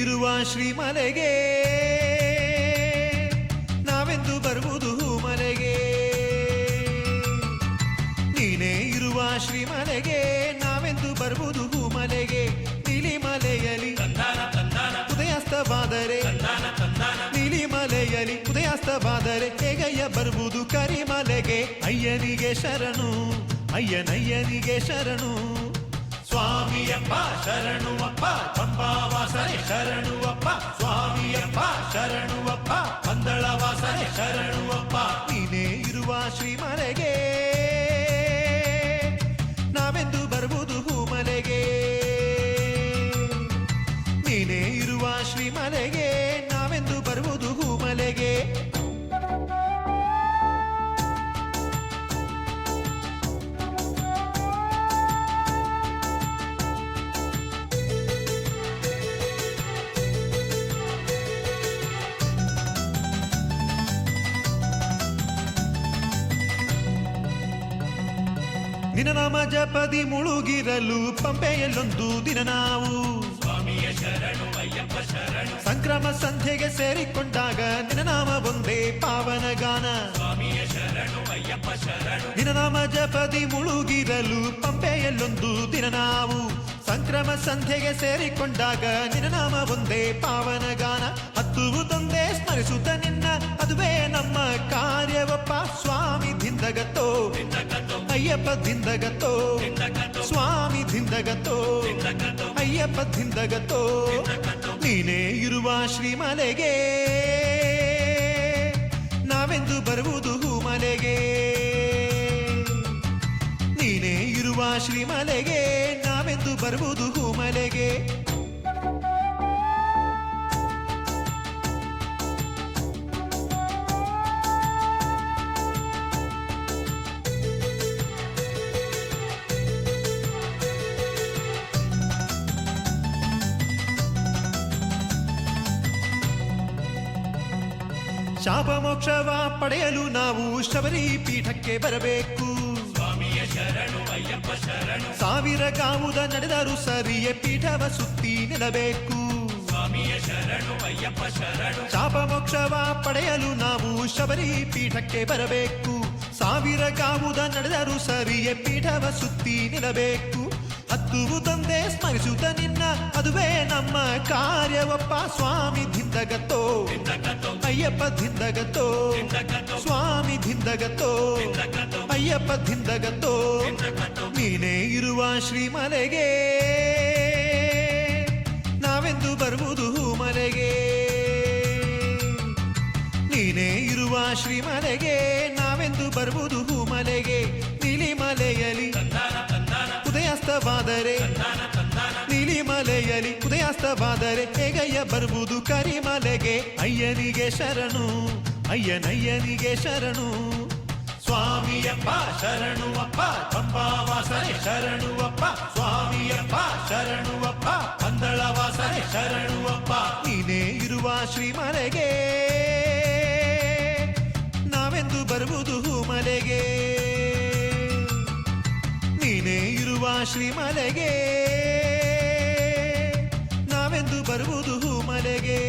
ಇರುವ ಶ್ರೀಮಲೆಗೆ ನಾವೆಂದು ಬರುವುದು ಮಲೆಗೆ. ನೀನೇ ಇರುವ ಶ್ರೀಮಲೆಗೆ ನಾವೆಂದು ಬರುವುದು ಮಲೆಗೆ. ನೀಲಿಮಲೆಯಲಿ ಉದಯಾಸ್ತವಾದರೆ ನೀಲಿಮಲೆಯಲಿ ಉದಯಾಸ್ತವಾದರೆ ಹೇಗಯ್ಯ ಬರುವುದು ಕರಿಮಲೆಗೆ. ಅಯ್ಯನಿಗೆ ಶರಣು ಅಯ್ಯನಯ್ಯನಿಗೆ ಶರಣು. ಸ್ವಾಮಿಯಪ್ಪ ಶರಣುವಪ್ಪ ಪಂಬಾವಾಸನೆ ಶರಣುವಪ್ಪ. ಸ್ವಾಮಿಯಪ್ಪ ಶರಣುವಪ್ಪ ಪಂದಳವಾಸನೆ ಶರಣುವಪ್ಪ. ನೀನೇ ಇರುವ ಶ್ರೀಮಲೆಗೆ ನಾವೆಂದು ಬರುವುದು ಮಲೆಗೆ. ನೀನೇ ಇರುವ ಶ್ರೀಮಲೆಗೆ ನಾವೆಂದು ಬರುವುದು ಮಲೆಗೆ. ನಿನ್ನ ನಾಮ ಜಪದಿ ಮುಳುಗಿರಲು ಪಂಪೆಯಲ್ಲೊಂದು ದಿನ ನಾವು ಸ್ವಾಮಿಯ ಶರಣು ಅಯ್ಯಪ್ಪ ಶರಣು. ಸಂಕ್ರಮ ಸಂಧ್ಯೆಗೆ ಸೇರಿಕೊಂಡಾಗ ನಿನ್ನ ನಾಮ ಒಂದೇ ಪಾವನ ಗಾನ. ಸ್ವಾಮಿಯ ಶರಣು ಅಯ್ಯಪ್ಪ ಶರಣು. ನಿನ್ನ ನಾಮ ಜಪದಿ ಮುಳುಗಿರಲು ಪಂಪೆಯಲ್ಲೊಂದು ದಿನ ನಾವು ಸಂಕ್ರಮ ಸಂಧ್ಯೆಗೆ ಸೇರಿಕೊಂಡಾಗ ನಿನ್ನ ನಾಮ ಒಂದೇ ಪಾವನ ಗಾನ. ಹತ್ತುವುದೊಂದೇ ಸ್ಮರಿಸುತ್ತ ನಿನ್ನ ಅದುವೇ ನಮ್ಮ ಕಾರ್ಯವಪ್ಪ. ಸ್ವಾಮಿ ದಿಂದಗತ್ತೋ ಅಯ್ಯಪ್ಪ ದಿಂದಗತ್ತೋ. ಸ್ವಾಮಿ ದಿಂದಗತ್ತೋ ಅಯ್ಯಪ್ಪ ದಿಂದಗತ್ತೋ. ನೀನೇ ಇರುವ ಶ್ರೀಮಲೆಗೆ ನಾವೆಂದು ಬರುವುದು ಮಲೆಗೆ. ನೀನೇ ಇರುವ ಶ್ರೀಮಲೆಗೆ ನಾವೆಂದು ಬರುವುದು ಮಲೆಗೆ. ಶಾಪ ಮೋಕ್ಷವ ಪಡೆಯಲು ನಾವು ಶಬರಿ ಪೀಠಕ್ಕೆ ಬರಬೇಕು. ಸ್ವಾಮಿಯ ಶರಣು ಅಯ್ಯಪ್ಪ ಶರಣು. ಸಾವಿರ ಗಾವುದ ನಡೆದರೂ ಸರಿಯೇ ಪೀಠವ ಸುತ್ತಿ ನಿಲ್ಲಬೇಕು. ಸ್ವಾಮಿಯ ಶರಣು ಅಯ್ಯಪ್ಪ ಶರಣು. ಶಾಪ ಮೋಕ್ಷವ ಪಡೆಯಲು ನಾವು ಶಬರಿ ಪೀಠಕ್ಕೆ ಬರಬೇಕು. ಸಾವಿರ ಗಾವುದ ನಡೆದರೂ ಸರಿಯೇ ಪೀಠವ ಸುತ್ತಿ ನಿಲ್ಲಬೇಕು. ಹತ್ತುವುದೊಂದೇ ಸ್ಮರಿಸುತ್ತ ನಿನ್ನ ಅದುವೇ ನಮ್ಮ ಕಾರ್ಯವಪ್ಪ. ಸ್ವಾಮಿ ದಿಂದಗತ್ತೋ ಅಯ್ಯಪ್ಪ ದಿಂದಗತ್ತೋ. ಸ್ವಾಮಿ ದಿಂದಗತ್ತೋ ಅಯ್ಯಪ್ಪ ದಿಂದಗತ್ತೋ. ನೀನೇ ಇರುವ ಶ್ರೀಮಲೆಗೆ ನಾವೆಂದು ಬರುವುದು ಮಲೆಗೆ. ನೀನೇ ಇರುವ ಶ್ರೀಮಲೆಗೆ ನಾವೆಂದು ಬರುವುದು ಮಲೆಗೆ. ನೀಲಿಮಲೆಯಲಿ ಉದಯಾಸ್ತವಾದರೆ ನೀಲಿಮಲೆಯಲಿ ಉದಯಾಸ್ತವಾದರೆ ಹೇಗಯ್ಯ ಬರುವುದು ಕರಿಮಲೆಗೆ. ಅಯ್ಯನಿಗೆ ಶರಣು ಅಯ್ಯನಯ್ಯನಿಗೆ ಶರಣು. ಸ್ವಾಮಿಯಪ್ಪ ಶರಣುವಪ್ಪ ಪಂಬಾವಾಸನೆ ಶರಣುವಪ್ಪ. ಸ್ವಾಮಿಯಪ್ಪ ಶರಣುವಪ್ಪ ಪಂದಳವಾಸನೆ ಶರಣುವಪ್ಪ. ನೀನೇ ಇರುವ ಶ್ರೀಮಲೆಗೆ ನಾವೆಂದು ಬರುವುದು ಮಲೆಗೆ. ನೀನೇ ಇರುವ ಶ್ರೀಮಲೆಗೆ ನಾವೆಂದು ಬರುವುದು ಮಲೆಗೆ.